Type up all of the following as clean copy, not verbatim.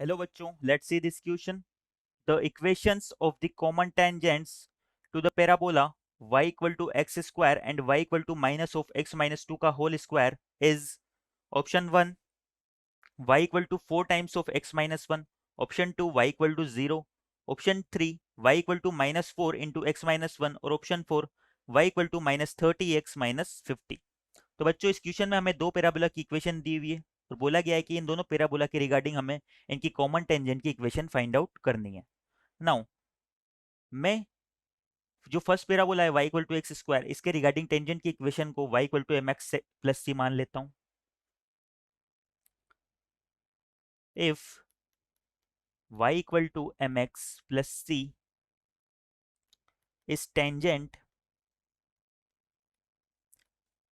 Hello बच्चों, let's see this question. The equations of the common tangents to the parabola y equal to x square and y equal to minus of x minus 2 का whole square is option 1 y equal to 4 times of x minus 1, option 2 y equal to 0, option 3 y equal to minus 4 into x minus 1 और option 4 y equal to minus 30x minus 50. तो बच्चों इस question में हमें दो parabola की equation दी हुई है और बोला गया है कि इन दोनों पैराबोला के रिगार्डिंग हमें इनकी कॉमन टेंजेंट की इक्वेशन फाइंड आउट करनी है। नाउ मैं जो फर्स्ट पैराबोला है y equal to X square, इसके रिगार्डिंग टेंजेंट की इक्वेशन को y equal to M X plus C मान लेता हूं। If y equal to M X plus C is tangent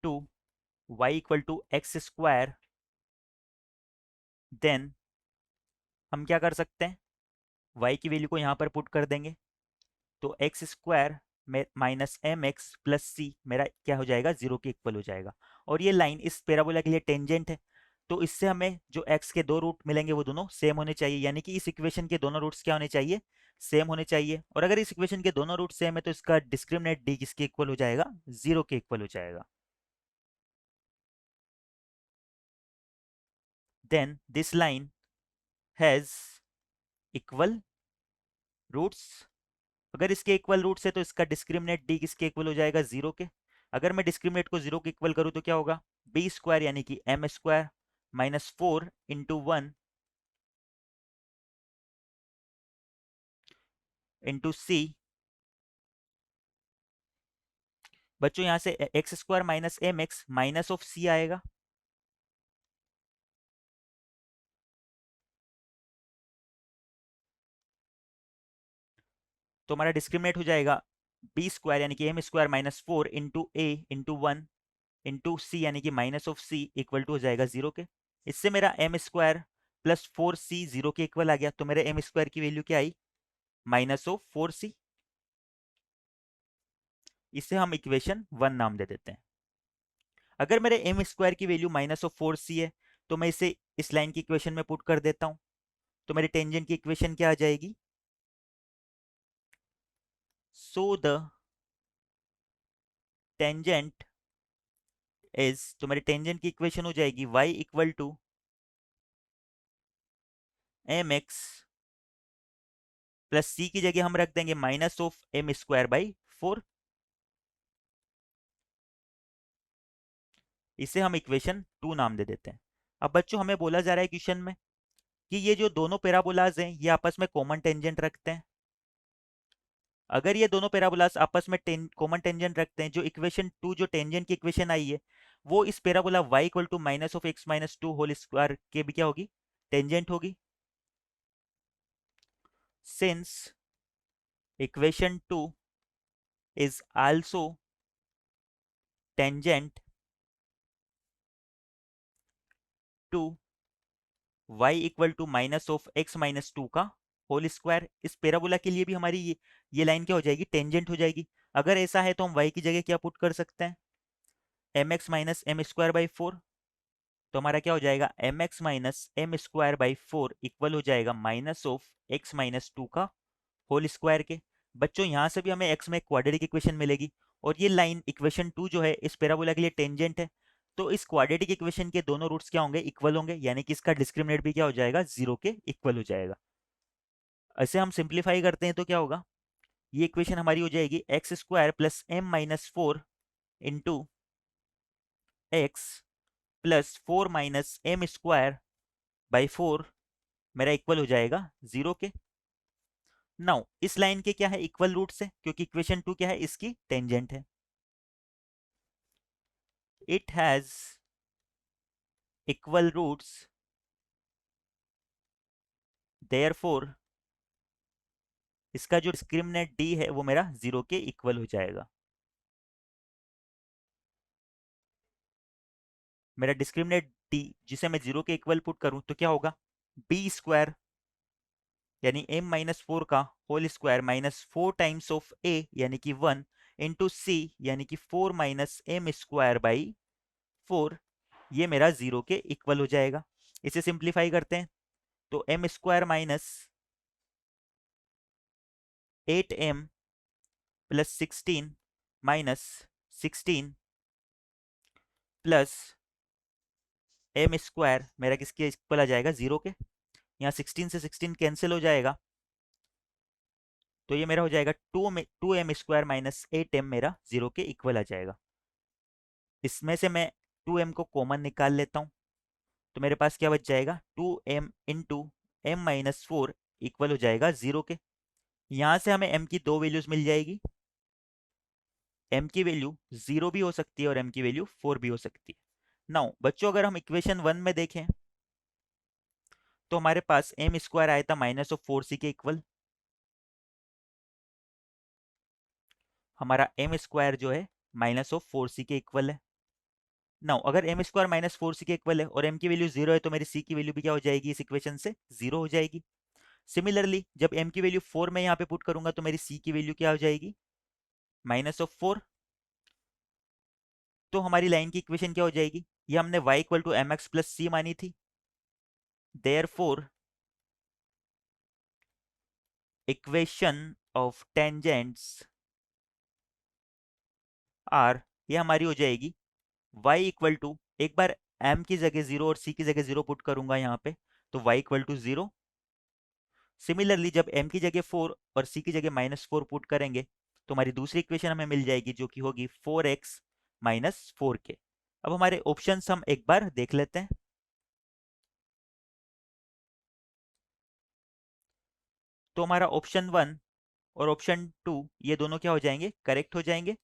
to y equal to X square, then हम क्या कर सकते हैं, y की वैल्यू को यहां पर पुट कर देंगे तो एक्स स्क्वायर में माइनस एम एक्स प्लस सी मेरा क्या हो जाएगा, जीरो के इक्वल हो जाएगा। और ये लाइन इस पैराबोला के लिए टेंजेंट है, तो इससे हमें जो एक्स के दो रूट मिलेंगे वो दोनों सेम होने चाहिए, यानी कि इस इक्वेशन के दोनों रूट्स क्या होने चाहिए, सेम होने चाहिए। और अगर इस इक्वेशन के दोनों रूट सेम है तो इसका डिस्क्रिमिनेंट डी किसके इक्वल हो जाएगा, जीरो के इक्वल हो जाएगा। Then this line has equal roots. अगर इसके इक्वल रूट्स है तो इसका डिस्क्रिमिनेट डी किसके इक्वल हो जाएगा, जीरो के। अगर मैं डिस्क्रिमिनेट को जीरो के इक्वल करूं तो क्या होगा, बी स्क्वायर यानी कि M square minus 4 into 1 into C. बच्चों यहां से X square minus M x minus of C आएगा, तो हमारा डिस्क्रिमिनेट हो जाएगा बी स्क्वायर यानी कि M square minus 4 into a into 1 into c यानी कि minus of c equal to हो जाएगा जीरो के। इससे मेरा m square plus 4 c zero के इक्वल आ गया, तो मेरे एम स्क्वायर की वैल्यू क्या आई, माइनस ऑफ 4 सी। इसे हम इक्वेशन 1 नाम दे देते हैं। अगर मेरे एम स्क्वायर की वैल्यू माइनस ऑफ 4 सी है तो मैं इसे इस लाइन की इक्वेशन में पुट कर देता हूं, तो मेरे टेंजेंट की इक्वेशन क्या आ जाएगी, सो द टेंजेंट इज, तो मेरे टेंजेंट की इक्वेशन हो जाएगी y equal to M X plus C की जगह हम रख देंगे minus of M square by 4। इसे हम इक्वेशन 2 नाम दे देते हैं। अब बच्चों हमें बोला जा रहा है क्वेश्चन में कि ये जो दोनों पैराबोलाज हैं ये आपस में कॉमन टेंजेंट रखते हैं। अगर ये दोनों पैराबोलास आपस में कॉमन टेंजेंट रखते हैं, जो इक्वेशन 2 जो टेंजेंट की इक्वेशन आई है वो इस parabola y equal to minus of x minus 2 whole square के भी क्या होगी, टेंजेंट होगी। Since equation 2 is also tangent to y equal to minus of x minus 2 का होल स्क्वायर, इस पैराबोला के लिए भी हमारी ये लाइन क्या हो जाएगी, टेंजेंट हो जाएगी। अगर ऐसा है तो हम y की जगह क्या पुट कर सकते हैं, m x minus m square by 4। तो हमारा क्या हो जाएगा, m x minus m square by 4 equal हो जाएगा माइनस ऑफ एक्स माइनस 2 का होल स्क्वायर के। बच्चों यहां से भी हमें x में क्वाड्रेटिक इक्वेशन मिलेगी, और ये लाइन इक्वेशन 2 जो है इस पैराबोला के लिए टेंजेंट है, तो इस क्वाड्रेटिक इक्वेशन के दोनों रूट्स क्या होंगे, इक्वल होंगे, यानी कि इसका डिस्क्रिमिनेट भी क्या हो जाएगा, जीरो के इक्वल हो जाएगा। ऐसे हम सिंप्लीफाई करते हैं तो क्या होगा, ये इक्वेशन हमारी हो जाएगी x square plus m minus 4 into x plus 4 minus m square by 4 मेरा इक्वल हो जाएगा जीरो के। नाउ इस लाइन के क्या है, इक्वल रूट्स है, क्योंकि इक्वेशन 2 क्या है, इसकी टेंजेंट है। It has equal roots, therefore इसका जो डिस्क्रिमिनेंट डी है वो मेरा जीरो के इक्वल हो जाएगा। मेरा डिस्क्रिमिनेंट डी जिसे मैं जीरो के इक्वल पुट करूं तो क्या होगा, बी स्क्वायर यानी m माइनस 4 का whole square minus 4 times of a यानी कि 1 इंटू सी यानी कि 4 माइनस एम स्क्वायर बाई 4, ये मेरा जीरो के इक्वल हो जाएगा। इसे सिंप्लीफाई करते हैं तो m square minus 8m plus 16 minus 16 plus m square मेरा किसके इक्वल आ जाएगा, 0 के। यहाँ 16 से 16 कैंसिल हो जाएगा, तो ये मेरा हो जाएगा 2m स्क्वायर माइनस 8m मेरा 0 के इक्वल आ जाएगा। इसमें से मैं 2m को कॉमन निकाल लेता हूँ, तो मेरे पास क्या बच जाएगा, 2m into M minus 4 equal हो जाएगा 0 के। यहाँ से हमें m की दो वैल्यूज मिल जाएगी। m की वैल्यू 0 भी हो सकती है और m की वैल्यू 4 भी हो सकती है। नाउ बच्चों, अगर हम इक्वेशन 1 में देखें तो हमारे पास एम स्क्वायर आया था माइनस ऑफ 4c के इक्वल। हमारा एम स्क्वायर जो है माइनस ऑफ 4c के इक्वल है। नाउ अगर एम स्क्वायर माइनस 4c के इक्वल है और m की वैल्यू 0 है, तो मेरी c की वैल्यू भी क्या हो जाएगी, इस इक्वेशन से 0 हो जाएगी। सिमिलरली जब m की वैल्यू 4 मैं यहाँ पे पुट करूंगा तो मेरी c की वैल्यू क्या हो जाएगी, माइनस ऑफ 4। तो हमारी लाइन की इक्वेशन क्या हो जाएगी, ये हमने y equal to M X plus C मानी थी। Therefore equation of tangents are, ये हमारी हो जाएगी y इक्वल टू, एक बार m की जगह 0 और c की जगह 0 पुट करूंगा यहाँ पे, तो y इक्वल टू 0। सिमिलरली जब m की जगह 4 और c की जगह माइनस 4 पुट करेंगे तो हमारी दूसरी इक्वेशन हमें मिल जाएगी, जो कि होगी 4x माइनस 4k। अब हमारे ऑप्शंस हम एक बार देख लेते हैं। तो हमारा ऑप्शन 1 और ऑप्शन 2 ये दोनों क्या हो जाएंगे, करेक्ट हो जाएंगे।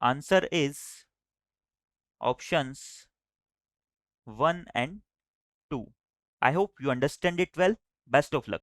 Answer is options 1 and 2। I hope you understand it well. Best of luck.